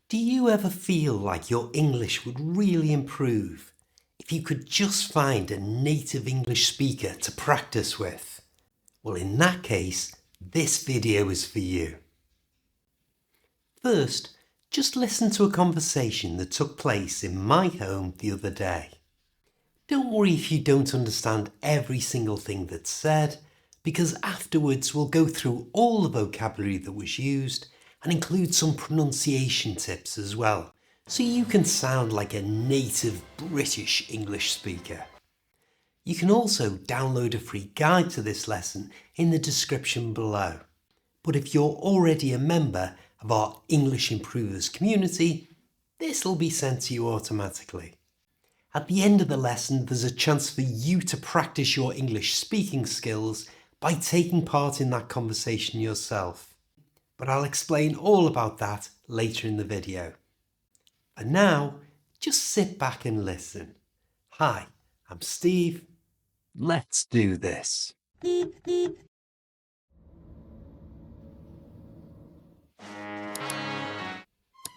Do you ever feel like your English would really improve if you could just find a native English speaker to practice with? Well, in that case, this video is for you. First, just listen to a conversation that took place in my home the other day. Don't worry if you don't understand every single thing that's said, because afterwards we'll go through all the vocabulary that was used and include some pronunciation tips as well, so you can sound like a native British English speaker. You can also download a free guide to this lesson in the description below. But if you're already a member of our English Improvers community, this will be sent to you automatically. At the end of the lesson, there's a chance for you to practice your English speaking skills by taking part in that conversation yourself. But I'll explain all about that later in the video. And now, just sit back and listen. Hi, I'm Steve. Let's do this.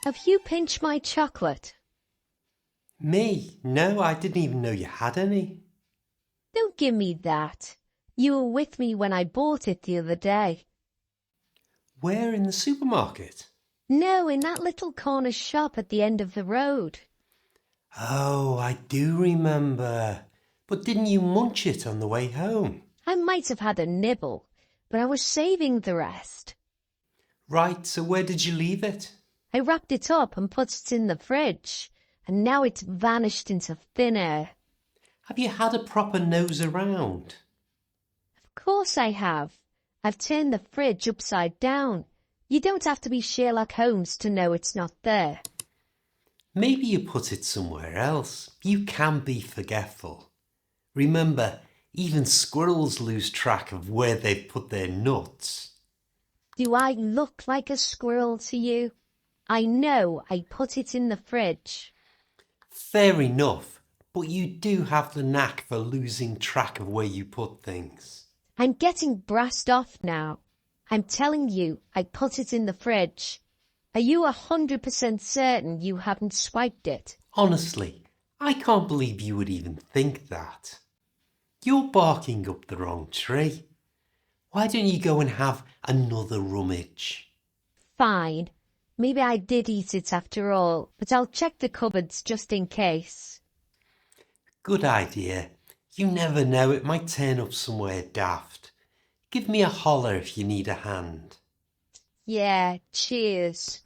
Have you pinched my chocolate? Me? No, I didn't even know you had any. Don't give me that. You were with me when I bought it the other day. Where in the supermarket? No, in that little corner shop at the end of the road. Oh, I do remember. But didn't you munch it on the way home? I might have had a nibble, but I was saving the rest. Right, so where did you leave it? I wrapped it up and put it in the fridge, and now it's vanished into thin air. Have you had a proper nose around? Of course I have. I've turned the fridge upside down. You don't have to be Sherlock Holmes to know it's not there. Maybe you put it somewhere else. You can be forgetful. Remember, even squirrels lose track of where they've put their nuts. Do I look like a squirrel to you? I know I put it in the fridge. Fair enough, but you do have the knack for losing track of where you put things. I'm getting brassed off now. I'm telling you, I put it in the fridge. Are you 100% certain you haven't swiped it? Honestly, I can't believe you would even think that. You're barking up the wrong tree. Why don't you go and have another rummage? Fine. Maybe I did eat it after all, but I'll check the cupboards just in case. Good idea. You never know, it might turn up somewhere daft. Give me a holler if you need a hand. Yeah, cheers.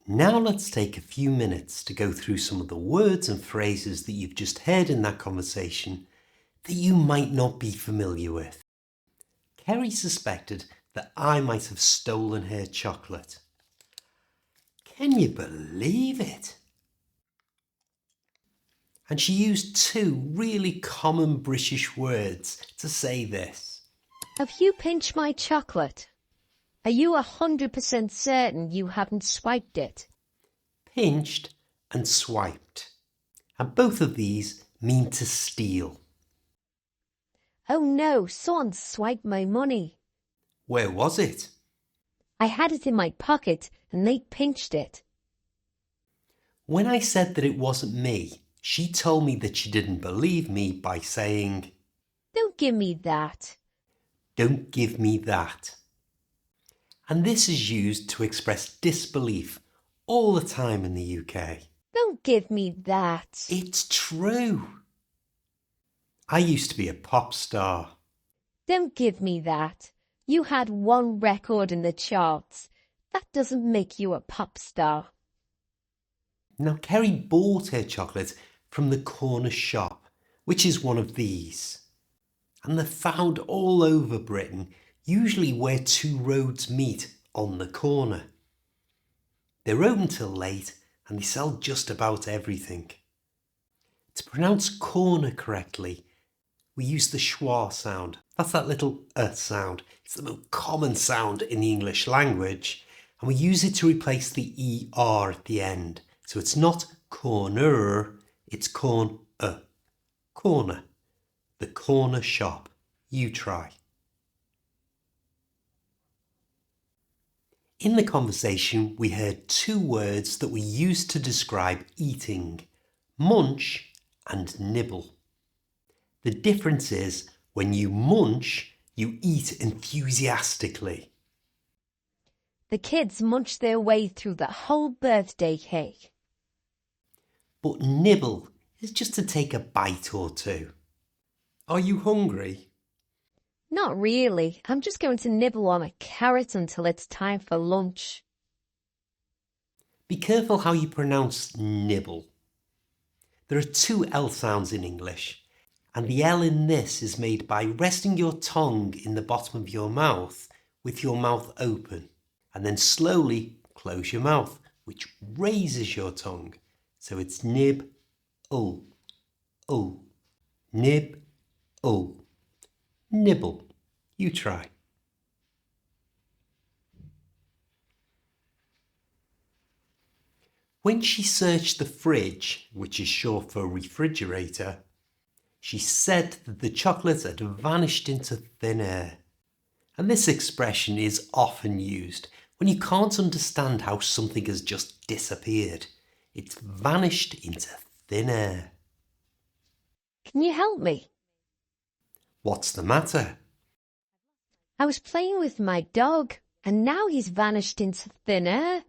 Now let's take a few minutes to go through some of the words and phrases that you've just heard in that conversation that you might not be familiar with. Kerry suspected that I might have stolen her chocolate. Can you believe it? And she used two really common British words to say this. Have you pinched my chocolate? Are you 100% certain you haven't swiped it? Pinched and swiped. And both of these mean to steal. Oh no, someone swiped my money. Where was it? I had it in my pocket and they pinched it. When I said that it wasn't me, she told me that she didn't believe me by saying, Don't give me that. Don't give me that. And this is used to express disbelief all the time in the UK. Don't give me that. It's true. I used to be a pop star. Don't give me that. You had one record in the charts. That doesn't make you a pop star. Now, Kerry bought her chocolate from the corner shop, which is one of these. And they're found all over Britain, usually where two roads meet on the corner. They're open till late and they sell just about everything. To pronounce corner correctly, we use the schwa sound. That's that little sound. It's the most common sound in the English language, and we use it to replace the ER at the end. So it's not corner, it's corner. The corner shop. You try. In the conversation, we heard two words that we used to describe eating, munch and nibble. The difference is when you munch, you eat enthusiastically. The kids munched their way through the whole birthday cake. But nibble is just to take a bite or two. Are you hungry? Not really. I'm just going to nibble on a carrot until it's time for lunch. Be careful how you pronounce nibble. There are two L sounds in English, and the L in this is made by resting your tongue in the bottom of your mouth with your mouth open, and then slowly close your mouth, which raises your tongue. So it's nib, oh, nib, oh, nibble. You try. When she searched the fridge, which is short for refrigerator, she said that the chocolate had vanished into thin air. And this expression is often used when you can't understand how something has just disappeared. It's vanished into thin air. Can you help me? What's the matter? I was playing with my dog, and now he's vanished into thin air.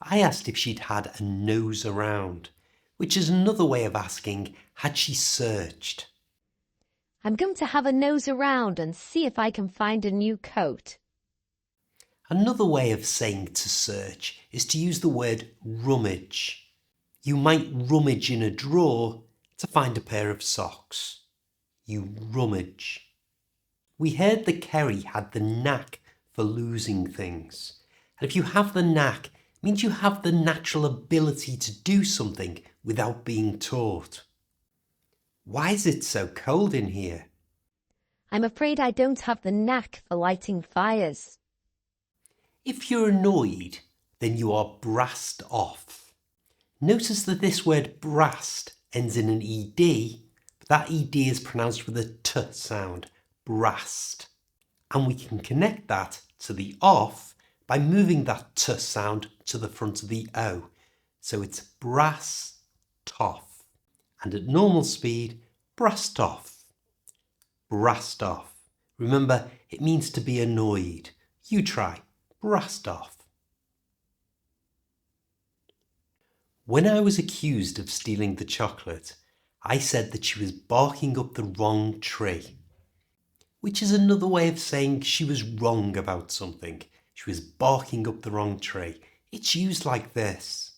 I asked if she'd had a nose around, which is another way of asking, had she searched? I'm going to have a nose around and see if I can find a new coat. Another way of saying to search is to use the word rummage. You might rummage in a drawer to find a pair of socks. You rummage. We heard that Kerry had the knack for losing things. And if you have the knack, it means you have the natural ability to do something without being taught. Why is it so cold in here? I'm afraid I don't have the knack for lighting fires. If you're annoyed, then you are brassed off. Notice that this word brassed ends in an ED, but that ED is pronounced with a T sound, brassed. And we can connect that to the off by moving that T sound to the front of the O. So it's brass toff. And at normal speed, brassed off. Brassed off. Remember, it means to be annoyed. You try. Brassed off. When I was accused of stealing the chocolate, I said that she was barking up the wrong tree, which is another way of saying she was wrong about something. She was barking up the wrong tree. It's used like this.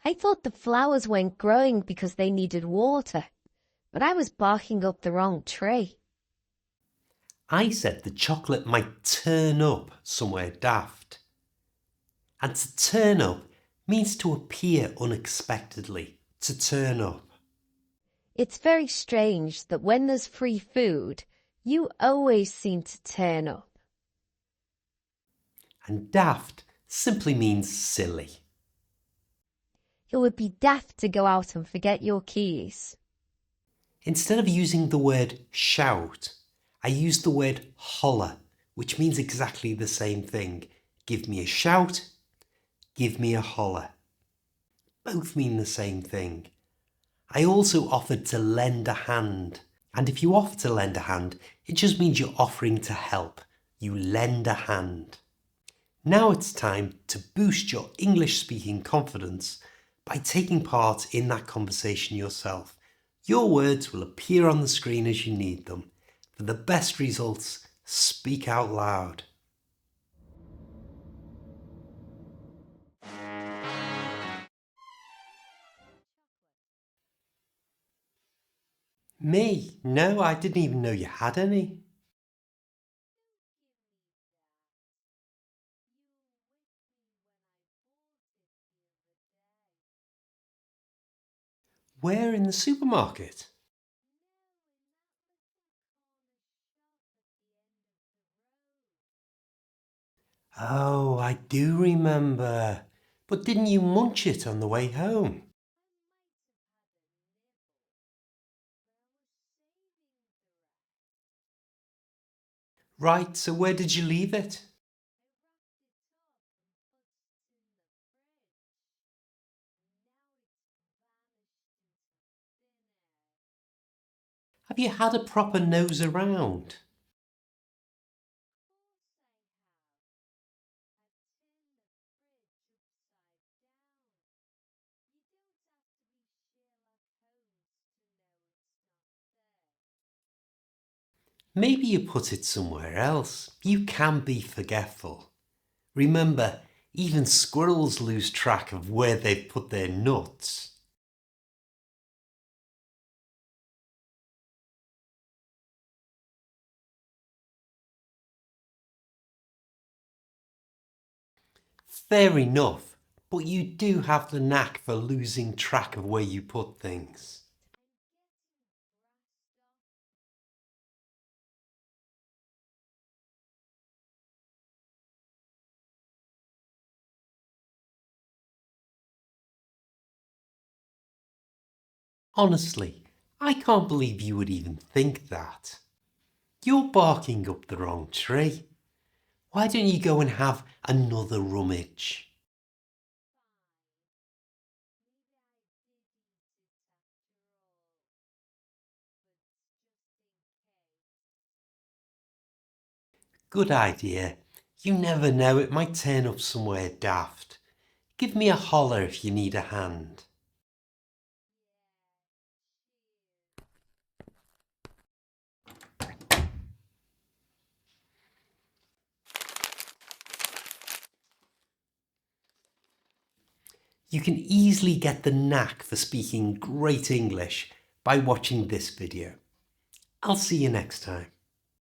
I thought the flowers weren't growing because they needed water, but I was barking up the wrong tree. I said the chocolate might turn up somewhere daft. And to turn up means to appear unexpectedly, to turn up. It's very strange that when there's free food, you always seem to turn up. And daft simply means silly. It would be daft to go out and forget your keys. Instead of using the word shout, I used the word holler, which means exactly the same thing. Give me a shout, give me a holler. Both mean the same thing. I also offered to lend a hand. And if you offer to lend a hand, it just means you're offering to help. You lend a hand. Now it's time to boost your English speaking confidence by taking part in that conversation yourself. Your words will appear on the screen as you need them. For the best results, speak out loud. Me? No, I didn't even know you had any. Where in the supermarket? Oh, I do remember. But didn't you munch it on the way home? Right, so where did you leave it? Have you had a proper nose around? Maybe you put it somewhere else. You can be forgetful. Remember, even squirrels lose track of where they've put their nuts. Fair enough, but you do have the knack for losing track of where you put things. Honestly, I can't believe you would even think that. You're barking up the wrong tree. Why don't you go and have another rummage? Good idea. You never know, it might turn up somewhere daft. Give me a holler if you need a hand. You can easily get the knack for speaking great English by watching this video. I'll see you next time.